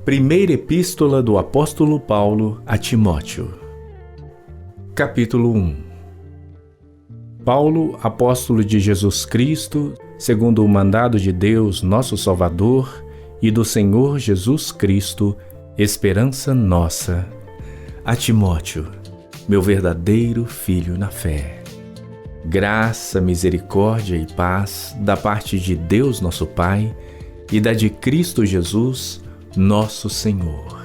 Primeira Epístola do Apóstolo Paulo a Timóteo. Capítulo 1. Paulo, apóstolo de Jesus Cristo, segundo o mandado de Deus, nosso Salvador, e do Senhor Jesus Cristo, esperança nossa, a Timóteo, meu verdadeiro filho na fé. Graça, misericórdia e paz da parte de Deus nosso Pai e da de Cristo Jesus, nosso Senhor.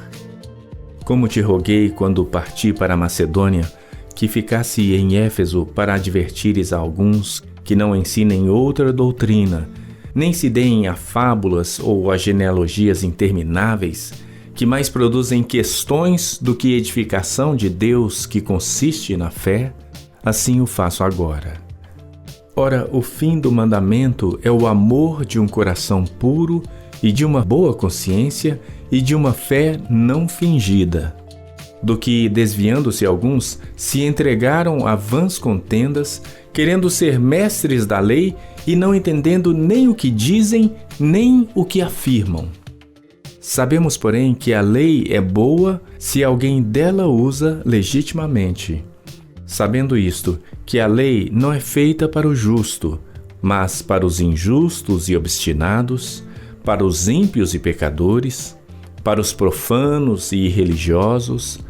Como te roguei quando parti para a Macedônia, que ficasse em Éfeso para advertires a alguns que não ensinem outra doutrina, nem se deem a fábulas ou a genealogias intermináveis, que mais produzem questões do que edificação de Deus que consiste na fé, assim o faço agora. Ora, o fim do mandamento é o amor de um coração puro e de uma boa consciência e de uma fé não fingida, do que, desviando-se alguns, se entregaram a vãs contendas, querendo ser mestres da lei e não entendendo nem o que dizem, nem o que afirmam. Sabemos, porém, que a lei é boa se alguém dela usa legitimamente. Sabendo isto, que a lei não é feita para o justo, mas para os injustos e obstinados, para os ímpios e pecadores, para os profanos e irreligiosos,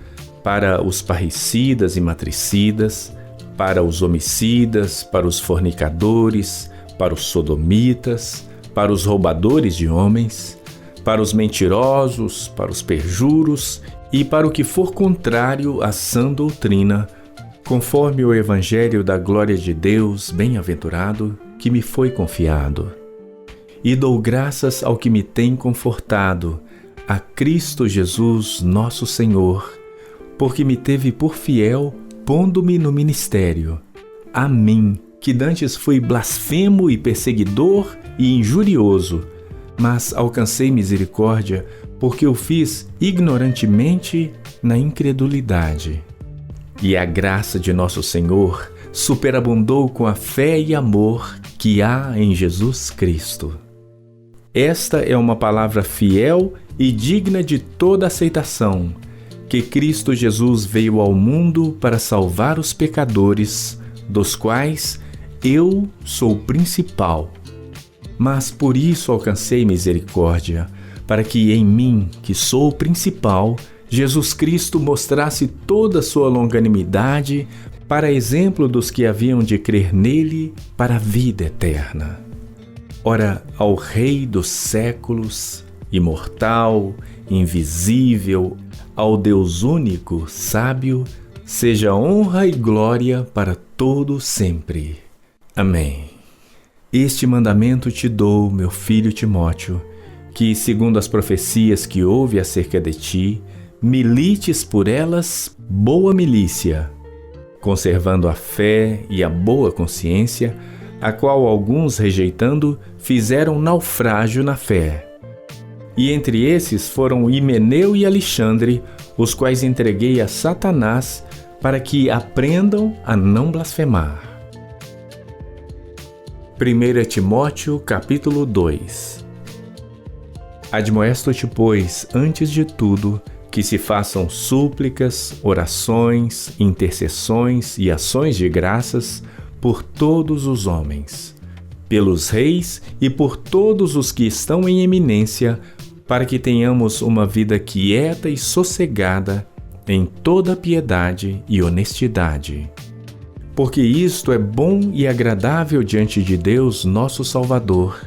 para os parricidas e matricidas, para os homicidas, para os fornicadores, para os sodomitas, para os roubadores de homens, para os mentirosos, para os perjuros e para o que for contrário à sã doutrina, conforme o evangelho da glória de Deus bem-aventurado que me foi confiado. E dou graças ao que me tem confortado, a Cristo Jesus nosso Senhor, porque me teve por fiel, pondo-me no ministério. A mim, que dantes fui blasfemo e perseguidor e injurioso, mas alcancei misericórdia, porque o fiz ignorantemente na incredulidade. E a graça de nosso Senhor superabundou com a fé e amor que há em Jesus Cristo. Esta é uma palavra fiel e digna de toda aceitação, que Cristo Jesus veio ao mundo para salvar os pecadores, dos quais eu sou o principal. Mas por isso alcancei misericórdia, para que em mim, que sou o principal, Jesus Cristo mostrasse toda a sua longanimidade, para exemplo dos que haviam de crer nele para a vida eterna. Ora, ao Rei dos séculos, imortal, invisível, ao Deus único, sábio, seja honra e glória para todo sempre. Amém. Este mandamento te dou, meu filho Timóteo, que, segundo as profecias que houve acerca de ti, milites por elas boa milícia, conservando a fé e a boa consciência, a qual alguns, rejeitando, fizeram naufrágio na fé. E entre esses foram Himeneu e Alexandre, os quais entreguei a Satanás, para que aprendam a não blasfemar. 1 Timóteo, capítulo 2. Admoesto-te, pois, antes de tudo, que se façam súplicas, orações, intercessões e ações de graças por todos os homens, pelos reis e por todos os que estão em eminência, para que tenhamos uma vida quieta e sossegada em toda piedade e honestidade. Porque isto é bom e agradável diante de Deus, nosso Salvador,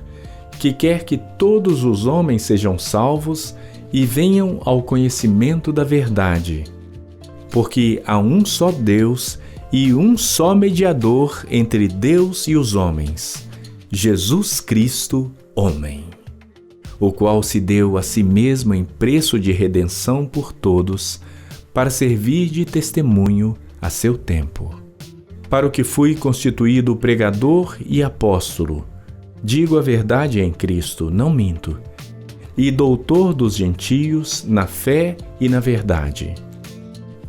que quer que todos os homens sejam salvos e venham ao conhecimento da verdade. Porque há um só Deus e um só mediador entre Deus e os homens, Jesus Cristo, homem, o qual se deu a si mesmo em preço de redenção por todos, para servir de testemunho a seu tempo. Para o que fui constituído pregador e apóstolo, digo a verdade em Cristo, não minto, e doutor dos gentios na fé e na verdade.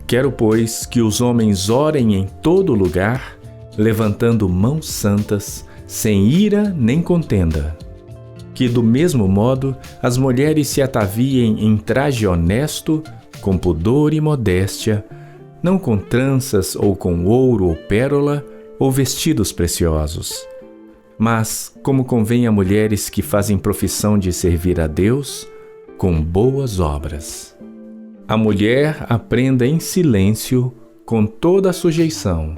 Quero, pois, que os homens orem em todo lugar, levantando mãos santas, sem ira nem contenda, que, do mesmo modo, as mulheres se ataviem em traje honesto, com pudor e modéstia, não com tranças ou com ouro ou pérola ou vestidos preciosos, mas, como convém a mulheres que fazem profissão de servir a Deus, com boas obras. A mulher aprenda em silêncio, com toda a sujeição.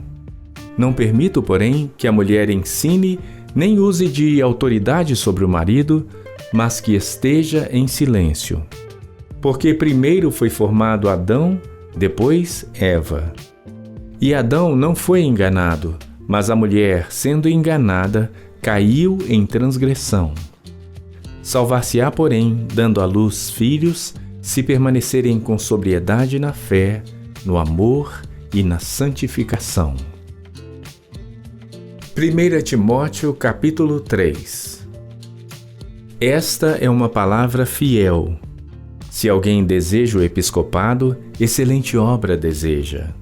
Não permito, porém, que a mulher ensine nem use de autoridade sobre o marido, mas que esteja em silêncio. Porque primeiro foi formado Adão, depois Eva. E Adão não foi enganado, mas a mulher, sendo enganada, caiu em transgressão. Salvar-se-á, porém, dando à luz filhos, se permanecerem com sobriedade na fé, no amor e na santificação. 1 Timóteo capítulo 3. Esta é uma palavra fiel. Se alguém deseja o episcopado, excelente obra deseja.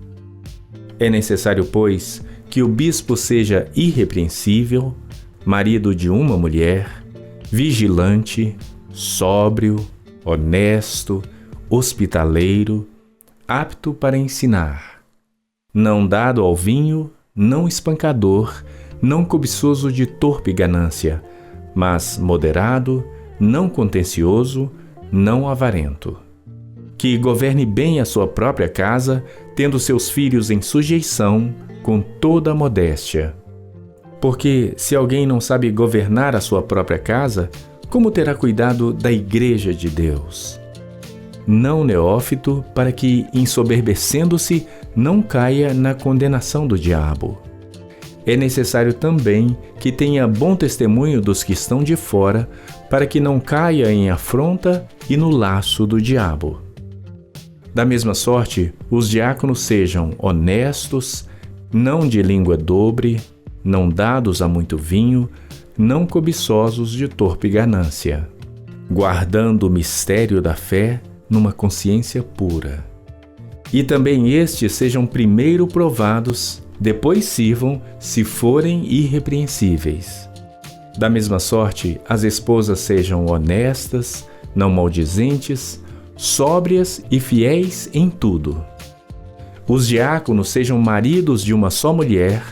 É necessário, pois, que o bispo seja irrepreensível, marido de uma mulher, vigilante, sóbrio, honesto, hospitaleiro, apto para ensinar, não dado ao vinho, não espancador, não cobiçoso de torpe ganância, mas moderado, não contencioso, não avarento. Que governe bem a sua própria casa, tendo seus filhos em sujeição, com toda a modéstia. Porque, se alguém não sabe governar a sua própria casa, como terá cuidado da igreja de Deus? Não neófito, para que, ensoberbecendo-se, não caia na condenação do diabo. É necessário também que tenha bom testemunho dos que estão de fora, para que não caia em afronta e no laço do diabo. Da mesma sorte, os diáconos sejam honestos, não de língua dobre, não dados a muito vinho, não cobiçosos de torpe ganância, guardando o mistério da fé numa consciência pura. E também estes sejam primeiro provados, depois sirvam, se forem irrepreensíveis. Da mesma sorte, as esposas sejam honestas, não maldizentes, sóbrias e fiéis em tudo. Os diáconos sejam maridos de uma só mulher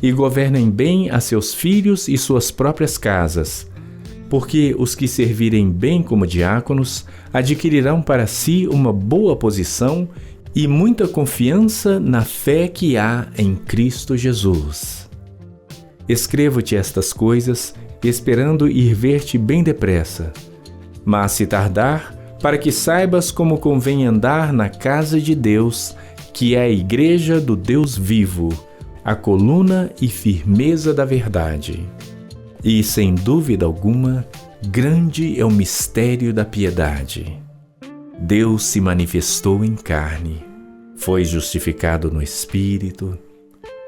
e governem bem a seus filhos e suas próprias casas, porque os que servirem bem como diáconos adquirirão para si uma boa posição e muita confiança na fé que há em Cristo Jesus. Escrevo-te estas coisas, esperando ir ver-te bem depressa. Mas se tardar, para que saibas como convém andar na casa de Deus, que é a igreja do Deus vivo, a coluna e firmeza da verdade. E, sem dúvida alguma, grande é o mistério da piedade. Deus se manifestou em carne, foi justificado no Espírito,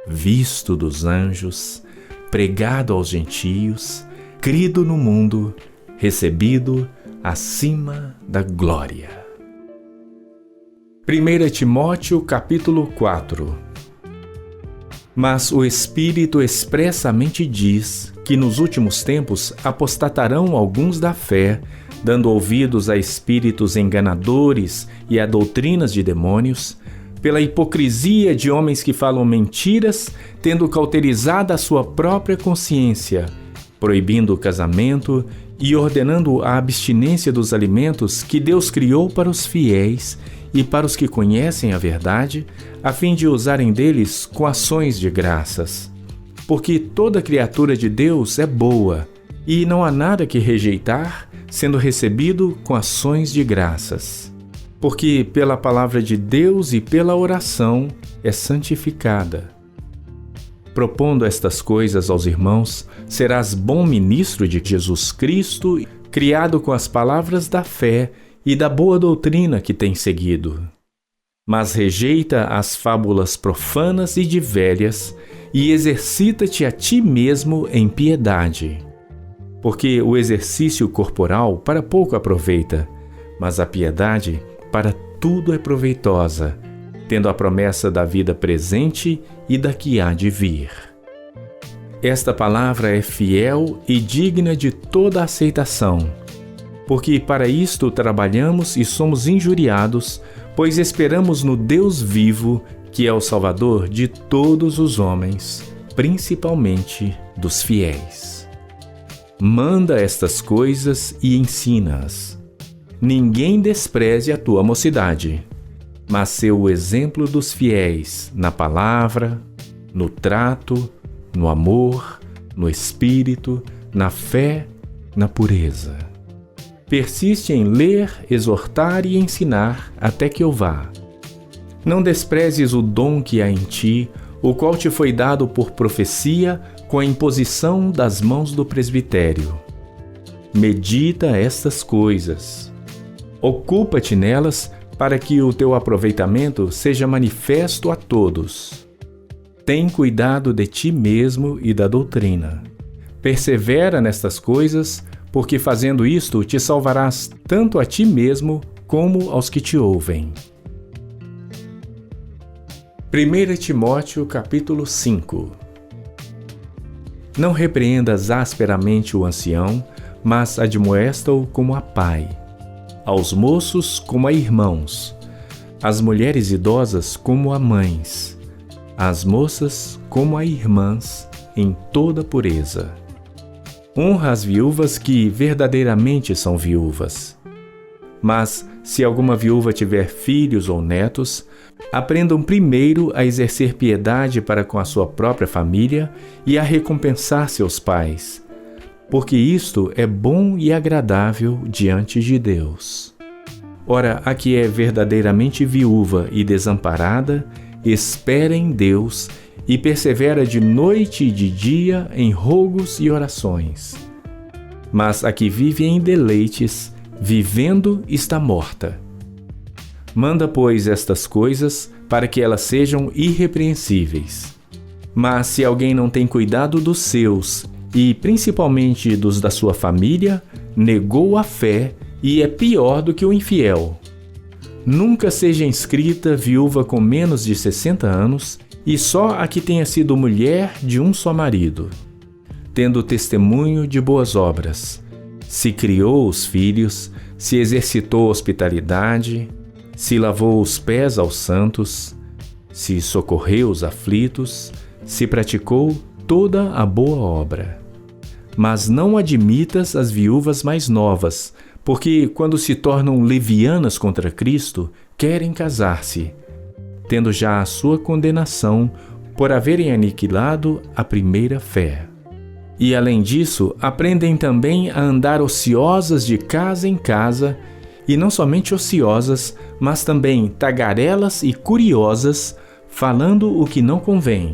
visto dos anjos, pregado aos gentios, crido no mundo, recebido acima da glória. 1 Timóteo capítulo 4. Mas o Espírito expressamente diz que nos últimos tempos apostatarão alguns da fé, dando ouvidos a espíritos enganadores e a doutrinas de demônios, pela hipocrisia de homens que falam mentiras, tendo cauterizada a sua própria consciência, proibindo o casamento e ordenando a abstinência dos alimentos que Deus criou para os fiéis e para os que conhecem a verdade, a fim de usarem deles com ações de graças. Porque toda criatura de Deus é boa, e não há nada que rejeitar, sendo recebido com ações de graças. Porque pela palavra de Deus e pela oração é santificada. Propondo estas coisas aos irmãos, serás bom ministro de Jesus Cristo, criado com as palavras da fé e da boa doutrina que tens seguido. Mas rejeita as fábulas profanas e de velhas, e exercita-te a ti mesmo em piedade. Porque o exercício corporal para pouco aproveita, mas a piedade para tudo é proveitosa, tendo a promessa da vida presente e da que há de vir. Esta palavra é fiel e digna de toda aceitação, porque para isto trabalhamos e somos injuriados, pois esperamos no Deus vivo, que é o Salvador de todos os homens, principalmente dos fiéis. Manda estas coisas e ensina-as. Ninguém despreze a tua mocidade, mas sê o exemplo dos fiéis na palavra, no trato, no amor, no espírito, na fé, na pureza. Persiste em ler, exortar e ensinar até que eu vá. Não desprezes o dom que há em ti, o qual te foi dado por profecia com a imposição das mãos do presbitério. Medita estas coisas. Ocupa-te nelas para que o teu aproveitamento seja manifesto a todos. Tem cuidado de ti mesmo e da doutrina. Persevera nestas coisas, porque fazendo isto te salvarás tanto a ti mesmo como aos que te ouvem. 1 Timóteo capítulo 5. Não repreendas asperamente o ancião, mas admoesta-o como a pai, aos moços como a irmãos, às mulheres idosas como a mães, às moças como a irmãs, em toda pureza. Honra as viúvas que verdadeiramente são viúvas. Mas, se alguma viúva tiver filhos ou netos, aprendam primeiro a exercer piedade para com a sua própria família e a recompensar seus pais, porque isto é bom e agradável diante de Deus. Ora, a que é verdadeiramente viúva e desamparada, espera em Deus e persevera de noite e de dia em rogos e orações. Mas a que vive em deleites, vivendo está morta. Manda, pois, estas coisas para que elas sejam irrepreensíveis. Mas se alguém não tem cuidado dos seus, e principalmente dos da sua família, negou a fé e é pior do que o infiel. Nunca seja inscrita viúva com menos de 60 anos, e só a que tenha sido mulher de um só marido, tendo testemunho de boas obras, se criou os filhos, se exercitou hospitalidade, se lavou os pés aos santos, se socorreu os aflitos, se praticou toda a boa obra. Mas não admitas as viúvas mais novas, porque quando se tornam levianas contra Cristo, querem casar-se, tendo já a sua condenação por haverem aniquilado a primeira fé. E além disso, aprendem também a andar ociosas de casa em casa, e não somente ociosas, mas também tagarelas e curiosas, falando o que não convém.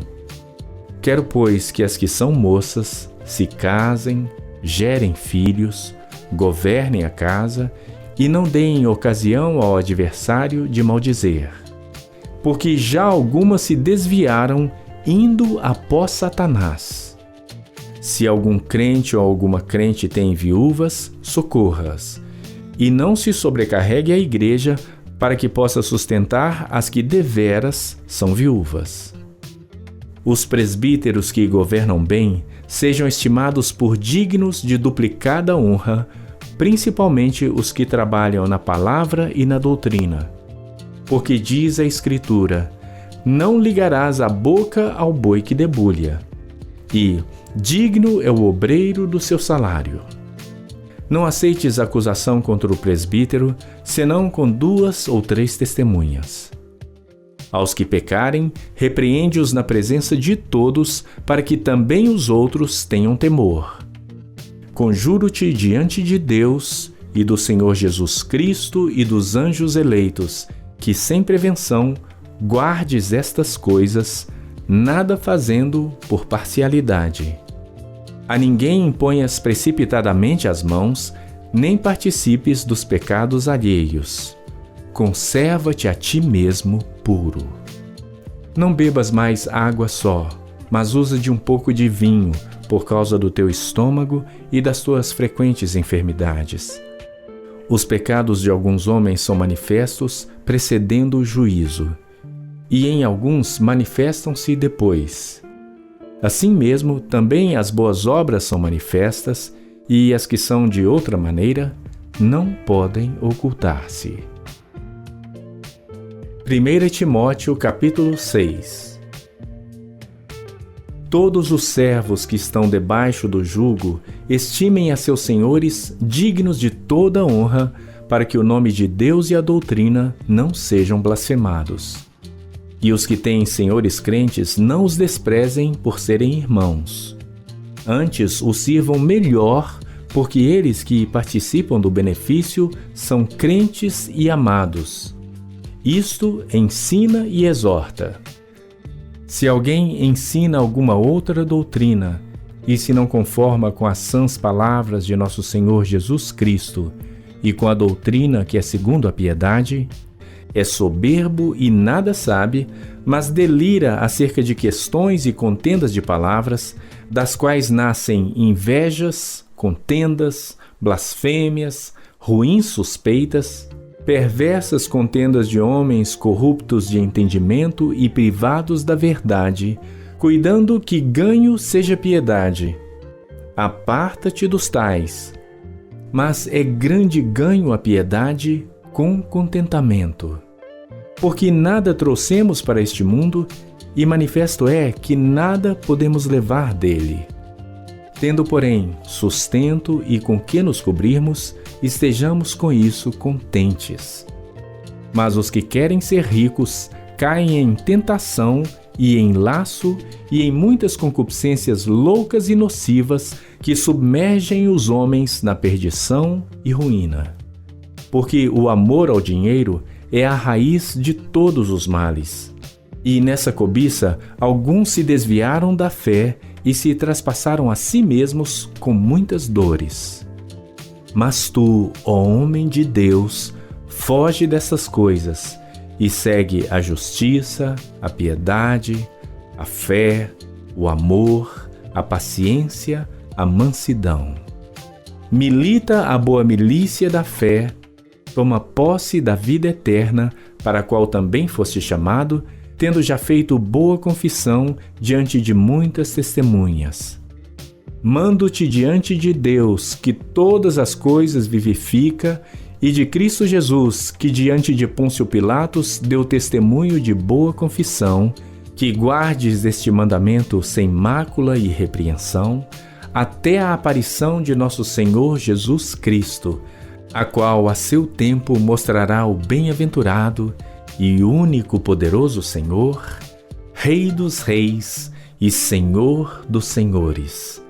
Quero, pois, que as que são moças se casem, gerem filhos, governem a casa e não deem ocasião ao adversário de maldizer. Porque já algumas se desviaram, indo após Satanás. Se algum crente ou alguma crente tem viúvas, socorra-as, e não se sobrecarregue a igreja para que possa sustentar as que deveras são viúvas. Os presbíteros que governam bem sejam estimados por dignos de duplicada honra, principalmente os que trabalham na palavra e na doutrina. Porque diz a Escritura: não ligarás a boca ao boi que debulha, e digno é o obreiro do seu salário. Não aceites acusação contra o presbítero, senão com 2 ou 3 testemunhas. Aos que pecarem, repreende-os na presença de todos, para que também os outros tenham temor. Conjuro-te diante de Deus e do Senhor Jesus Cristo e dos anjos eleitos, que sem prevenção guardes estas coisas, nada fazendo por parcialidade. A ninguém imponhas precipitadamente as mãos, nem participes dos pecados alheios. Conserva-te a ti mesmo puro. Não bebas mais água só, mas usa de um pouco de vinho, por causa do teu estômago e das tuas frequentes enfermidades. Os pecados de alguns homens são manifestos, precedendo o juízo, e em alguns manifestam-se depois. Assim mesmo, também as boas obras são manifestas, e as que são de outra maneira não podem ocultar-se. 1 Timóteo capítulo 6. Todos os servos que estão debaixo do jugo estimem a seus senhores dignos de toda honra, para que o nome de Deus e a doutrina não sejam blasfemados. E os que têm senhores crentes não os desprezem por serem irmãos. Antes os sirvam melhor, porque eles que participam do benefício são crentes e amados. Isto ensina e exorta. Se alguém ensina alguma outra doutrina, e se não conforma com as sãs palavras de nosso Senhor Jesus Cristo e com a doutrina que é segundo a piedade, é soberbo e nada sabe, mas delira acerca de questões e contendas de palavras, das quais nascem invejas, contendas, blasfêmias, ruins suspeitas, perversas contendas de homens corruptos de entendimento e privados da verdade, cuidando que ganho seja piedade. Aparta-te dos tais. Mas é grande ganho a piedade com contentamento. Porque nada trouxemos para este mundo, e manifesto é que nada podemos levar dele. Tendo, porém, sustento e com que nos cobrirmos, estejamos com isso contentes. Mas os que querem ser ricos caem em tentação e em laço e em muitas concupiscências loucas e nocivas que submergem os homens na perdição e ruína. Porque o amor ao dinheiro é a raiz de todos os males. E nessa cobiça, alguns se desviaram da fé e se traspassaram a si mesmos com muitas dores. Mas tu, ó homem de Deus, foge dessas coisas e segue a justiça, a piedade, a fé, o amor, a paciência, a mansidão. Milita a boa milícia da fé, toma posse da vida eterna, para a qual também foste chamado, tendo já feito boa confissão diante de muitas testemunhas. Mando-te diante de Deus, que todas as coisas vivifica, e de Cristo Jesus, que diante de Pôncio Pilatos deu testemunho de boa confissão, que guardes este mandamento sem mácula e repreensão, até a aparição de nosso Senhor Jesus Cristo, a qual a seu tempo mostrará o bem-aventurado e único poderoso Senhor, Rei dos reis e Senhor dos senhores.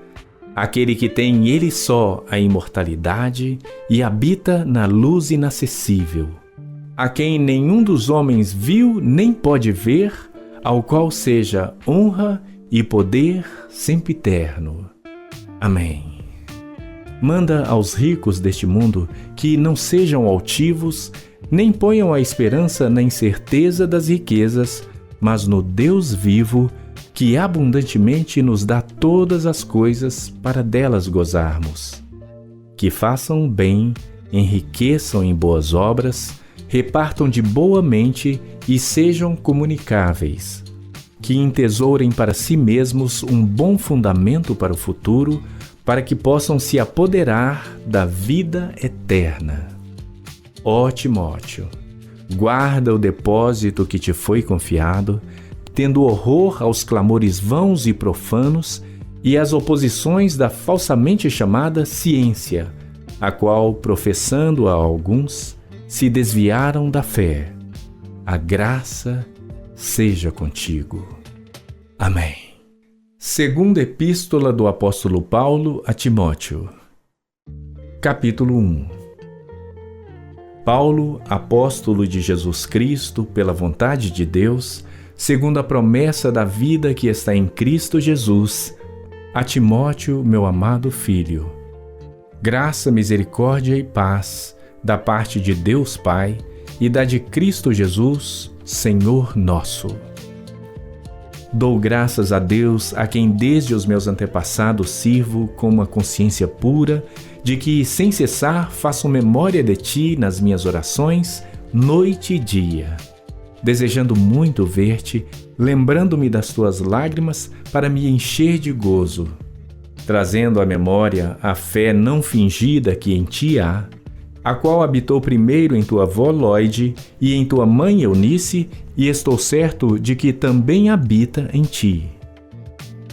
Aquele que tem ele só a imortalidade e habita na luz inacessível, a quem nenhum dos homens viu nem pode ver, ao qual seja honra e poder sempiterno. Amém. Manda aos ricos deste mundo que não sejam altivos, nem ponham a esperança na incerteza das riquezas, mas no Deus vivo, que abundantemente nos dá todas as coisas para delas gozarmos. Que façam bem, enriqueçam em boas obras, repartam de boa mente e sejam comunicáveis. Que entesourem para si mesmos um bom fundamento para o futuro, para que possam se apoderar da vida eterna. Ó Timóteo, guarda o depósito que te foi confiado, tendo horror aos clamores vãos e profanos e às oposições da falsamente chamada ciência, a qual, professando a alguns, se desviaram da fé. A graça seja contigo. Amém. Segunda Epístola do Apóstolo Paulo a Timóteo. Capítulo 1. Paulo, apóstolo de Jesus Cristo, pela vontade de Deus, segundo a promessa da vida que está em Cristo Jesus, a Timóteo, meu amado filho. Graça, misericórdia e paz, da parte de Deus Pai e da de Cristo Jesus, Senhor nosso. Dou graças a Deus, a quem desde os meus antepassados sirvo com uma consciência pura, de que, sem cessar, faço memória de ti nas minhas orações, noite e dia. desejando muito ver-te, lembrando-me das tuas lágrimas para me encher de gozo, trazendo à memória a fé não fingida que em ti há, a qual habitou primeiro em tua avó Lóide e em tua mãe Eunice, e estou certo de que também habita em ti.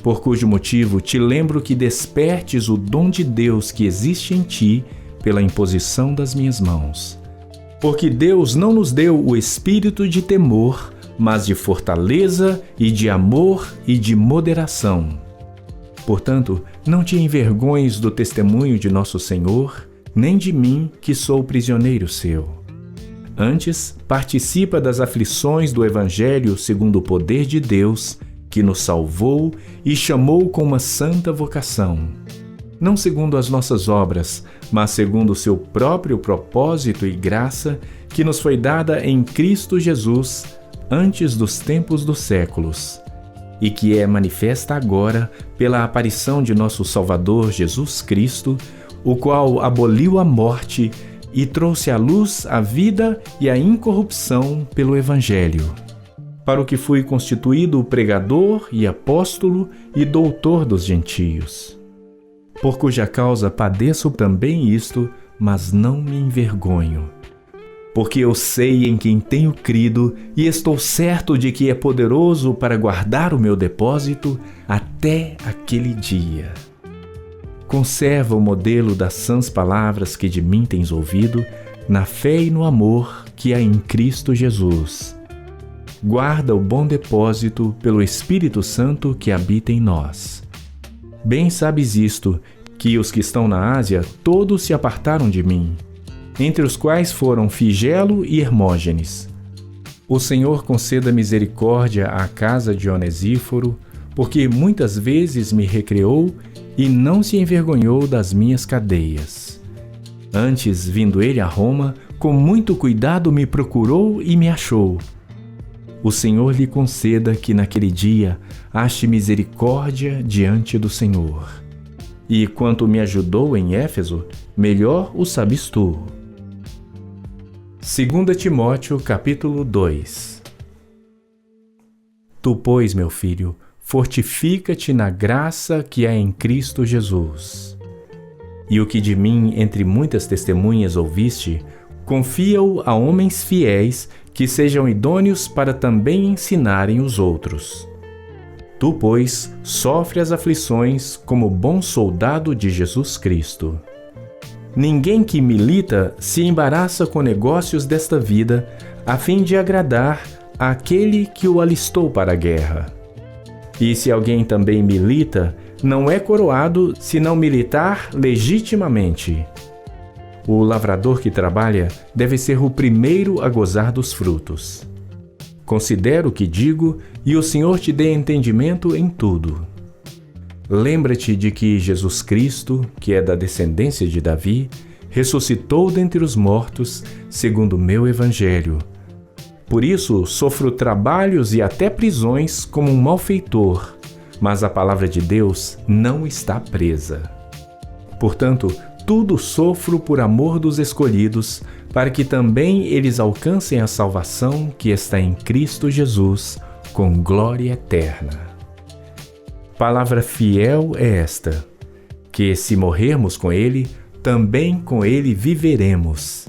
Por cujo motivo te lembro que despertes o dom de Deus que existe em ti pela imposição das minhas mãos. Porque Deus não nos deu o espírito de temor, mas de fortaleza e de amor e de moderação. Portanto, não te envergonhes do testemunho de nosso Senhor, nem de mim, que sou prisioneiro seu. Antes, participa das aflições do Evangelho segundo o poder de Deus, que nos salvou e chamou com uma santa vocação. Não segundo as nossas obras, mas segundo o seu próprio propósito e graça, que nos foi dada em Cristo Jesus, antes dos tempos dos séculos, e que é manifesta agora pela aparição de nosso Salvador Jesus Cristo, o qual aboliu a morte e trouxe à luz a vida e a incorrupção pelo Evangelho, para o que fui constituído pregador e apóstolo e doutor dos gentios. Por cuja causa padeço também isto, mas não me envergonho, porque eu sei em quem tenho crido e estou certo de que é poderoso para guardar o meu depósito até aquele dia. Conserva o modelo das sãs palavras que de mim tens ouvido, na fé e no amor que há em Cristo Jesus. Guarda o bom depósito pelo Espírito Santo que habita em nós. Bem sabes isto, que os que estão na Ásia todos se apartaram de mim, entre os quais foram Figelo e Hermógenes. O Senhor conceda misericórdia à casa de Onesíforo, porque muitas vezes me recreou e não se envergonhou das minhas cadeias. Antes, vindo ele a Roma, com muito cuidado me procurou e me achou. O Senhor lhe conceda que naquele dia ache misericórdia diante do Senhor. E quanto me ajudou em Éfeso, melhor o sabes tu. 2 Timóteo, capítulo 2. Tu, pois, meu filho, fortifica-te na graça que há em Cristo Jesus. E o que de mim, entre muitas testemunhas, ouviste, confia-o a homens fiéis que sejam idôneos para também ensinarem os outros. Tu, pois, sofre as aflições como bom soldado de Jesus Cristo. Ninguém que milita se embaraça com negócios desta vida, a fim de agradar àquele que o alistou para a guerra. E se alguém também milita, não é coroado se não militar legitimamente. O lavrador que trabalha deve ser o primeiro a gozar dos frutos. Considera o que digo, e o Senhor te dê entendimento em tudo. Lembra-te de que Jesus Cristo, que é da descendência de Davi, ressuscitou dentre os mortos, segundo o meu evangelho. Por isso sofro trabalhos e até prisões como um malfeitor, mas a palavra de Deus não está presa. Portanto, tudo sofro por amor dos escolhidos, para que também eles alcancem a salvação que está em Cristo Jesus, com glória eterna. Palavra fiel é esta, que se morrermos com ele, também com ele viveremos.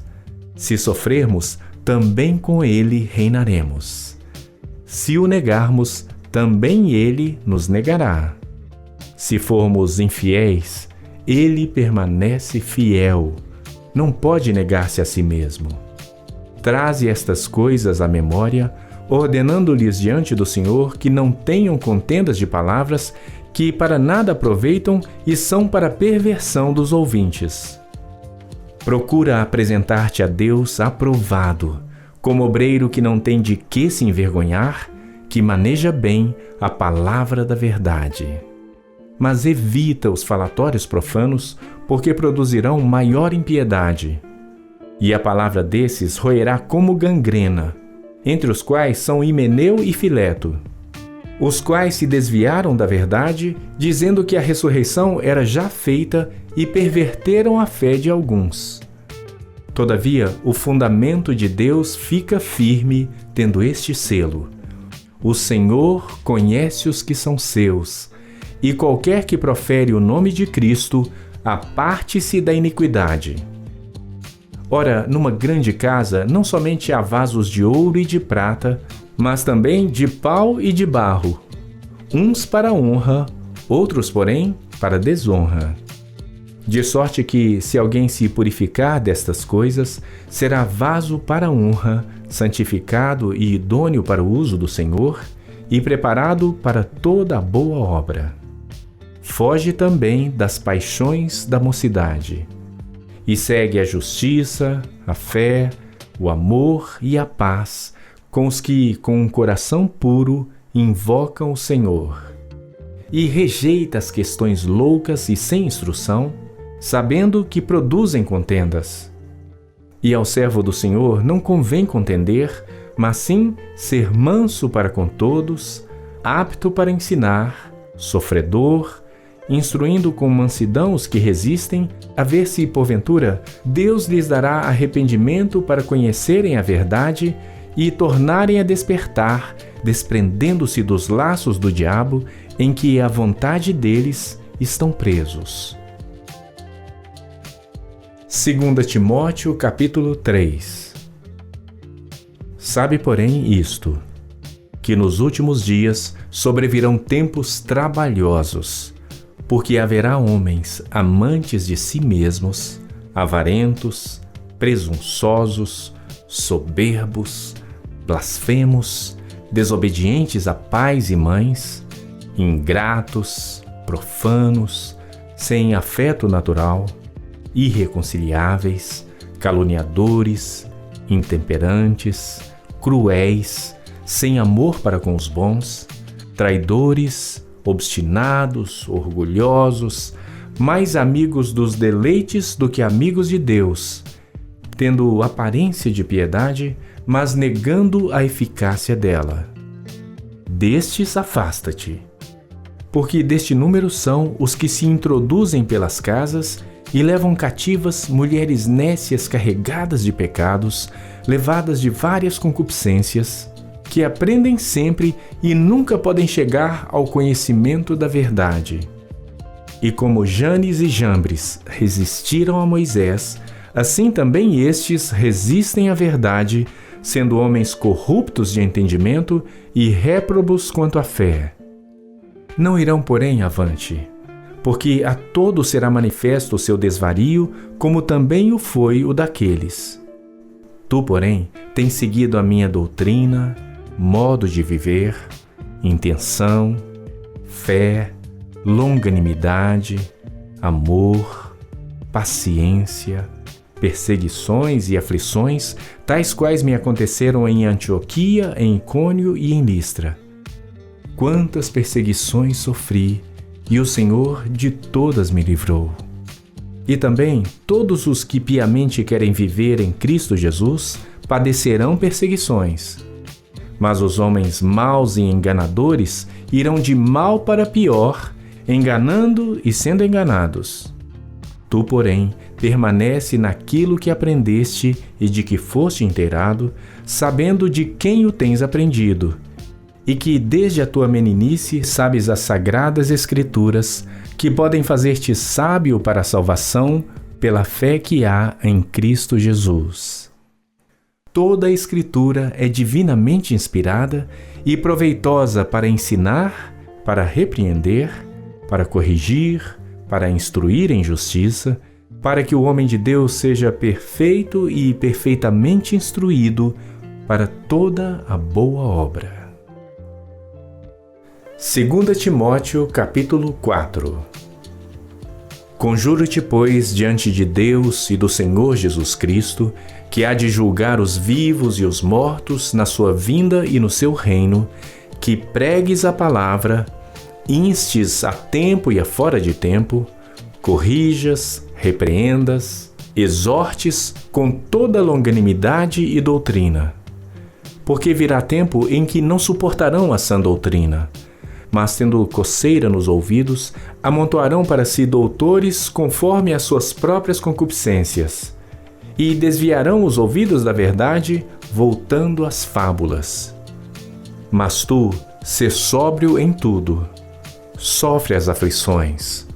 Se sofrermos, também com ele reinaremos. Se o negarmos, também ele nos negará. Se formos infiéis, ele permanece fiel, não pode negar-se a si mesmo. Traze estas coisas à memória, ordenando-lhes diante do Senhor que não tenham contendas de palavras que para nada aproveitam e são para perversão dos ouvintes. Procura apresentar-te a Deus aprovado, como obreiro que não tem de que se envergonhar, que maneja bem a palavra da verdade. Mas evita os falatórios profanos, porque produzirão maior impiedade. E a palavra desses roerá como gangrena, entre os quais são Himeneu e Fileto, os quais se desviaram da verdade, dizendo que a ressurreição era já feita e perverteram a fé de alguns. Todavia, o fundamento de Deus fica firme, tendo este selo: o Senhor conhece os que são seus, e qualquer que profere o nome de Cristo, aparte-se da iniquidade. Ora, numa grande casa, não somente há vasos de ouro e de prata, mas também de pau e de barro, uns para honra, outros, porém, para desonra. De sorte que, se alguém se purificar destas coisas, será vaso para honra, santificado e idôneo para o uso do Senhor, e preparado para toda a boa obra. Foge também das paixões da mocidade, e segue a justiça, a fé, o amor e a paz com os que, com um coração puro, invocam o Senhor. E rejeita as questões loucas e sem instrução, sabendo que produzem contendas. E ao servo do Senhor não convém contender, mas sim ser manso para com todos, apto para ensinar, sofredor, instruindo com mansidão os que resistem, a ver se, porventura, Deus lhes dará arrependimento para conhecerem a verdade e tornarem a despertar, desprendendo-se dos laços do diabo, em que a vontade deles estão presos. 2 Timóteo capítulo 3. Sabe, porém, isto, que nos últimos dias sobrevirão tempos trabalhosos, porque haverá homens amantes de si mesmos, avarentos, presunçosos, soberbos, blasfemos, desobedientes a pais e mães, ingratos, profanos, sem afeto natural, irreconciliáveis, caluniadores, intemperantes, cruéis, sem amor para com os bons, traidores, obstinados, orgulhosos, mais amigos dos deleites do que amigos de Deus, tendo aparência de piedade, mas negando a eficácia dela. Destes afasta-te, porque deste número são os que se introduzem pelas casas e levam cativas mulheres nécias carregadas de pecados, levadas de várias concupiscências, que aprendem sempre e nunca podem chegar ao conhecimento da verdade. E como Janes e Jambres resistiram a Moisés, assim também estes resistem à verdade, sendo homens corruptos de entendimento e réprobos quanto à fé. Não irão, porém, avante, porque a todos será manifesto o seu desvario, como também o foi o daqueles. Tu, porém, tens seguido a minha doutrina, modo de viver, intenção, fé, longanimidade, amor, paciência, perseguições e aflições, tais quais me aconteceram em Antioquia, em Icônio e em Listra. Quantas perseguições sofri, e o Senhor de todas me livrou. E também todos os que piamente querem viver em Cristo Jesus padecerão perseguições. Mas os homens maus e enganadores irão de mal para pior, enganando e sendo enganados. Tu, porém, permanece naquilo que aprendeste e de que foste inteirado, sabendo de quem o tens aprendido, e que desde a tua meninice sabes as sagradas Escrituras, que podem fazer-te sábio para a salvação pela fé que há em Cristo Jesus. Toda a Escritura é divinamente inspirada e proveitosa para ensinar, para repreender, para corrigir, para instruir em justiça, para que o homem de Deus seja perfeito e perfeitamente instruído para toda a boa obra. 2 Timóteo capítulo 4. Conjuro-te, pois, diante de Deus e do Senhor Jesus Cristo, que há de julgar os vivos e os mortos na sua vinda e no seu reino, que pregues a palavra, instes a tempo e a fora de tempo, corrijas, repreendas, exortes com toda longanimidade e doutrina. Porque virá tempo em que não suportarão a sã doutrina, mas tendo coceira nos ouvidos, amontoarão para si doutores conforme as suas próprias concupiscências. e desviarão os ouvidos da verdade, voltando às fábulas. Mas tu, sê sóbrio em tudo, sofre as aflições,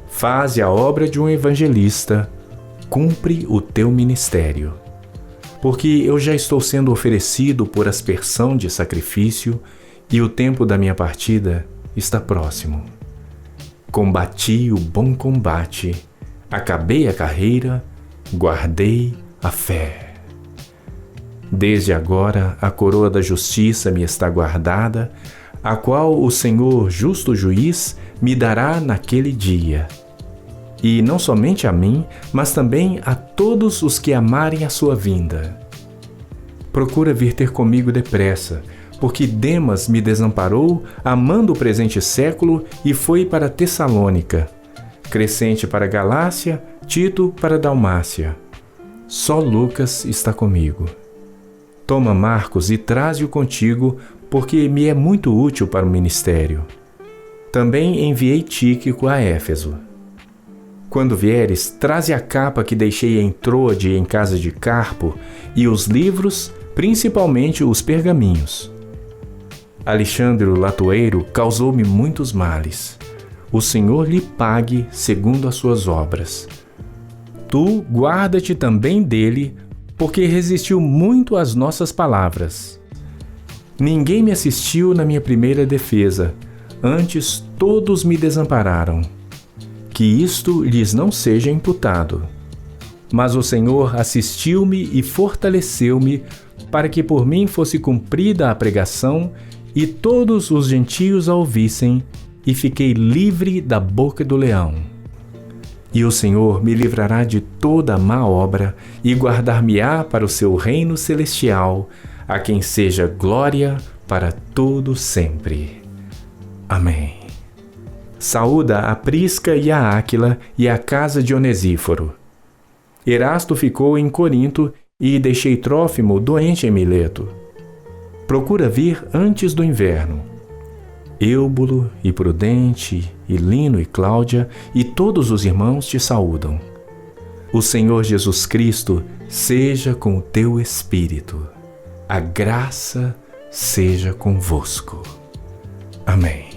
faze a obra de um evangelista, cumpre o teu ministério. Porque eu já estou sendo oferecido por aspersão de sacrifício e o tempo da minha partida está próximo. Combati o bom combate, acabei a carreira, guardei a fé. Desde agora a coroa da justiça me está guardada, a qual o Senhor, justo juiz, me dará naquele dia. E não somente a mim, mas também a todos os que amarem a sua vinda. Procura vir ter comigo depressa, porque Demas me desamparou, amando o presente século, e foi para Tessalônica. Crescente para Galácia, Tito para Dalmácia. Só Lucas está comigo. Toma Marcos e traze-o contigo, porque me é muito útil para o ministério. Também enviei Tíquico a Éfeso. Quando vieres, traze a capa que deixei em Troade em casa de Carpo e os livros, principalmente os pergaminhos. Alexandre o latoeiro causou-me muitos males. O Senhor lhe pague segundo as suas obras. Tu guarda-te também dele, porque resistiu muito às nossas palavras. Ninguém me assistiu na minha primeira defesa, antes todos me desampararam. Que isto lhes não seja imputado. Mas o Senhor assistiu-me e fortaleceu-me, para que por mim fosse cumprida a pregação, e todos os gentios a ouvissem, e fiquei livre da boca do leão. E o Senhor me livrará de toda a má obra e guardar-me-á para o seu reino celestial, a quem seja glória para todo sempre. Amém. Saúda a Prisca e a Áquila e a casa de Onesíforo. Erasto ficou em Corinto e deixei Trófimo doente em Mileto. Procura vir antes do inverno. Eúbulo e Prudente, e Lino e Cláudia, e todos os irmãos te saúdam. O Senhor Jesus Cristo seja com o teu espírito. A graça seja convosco. Amém.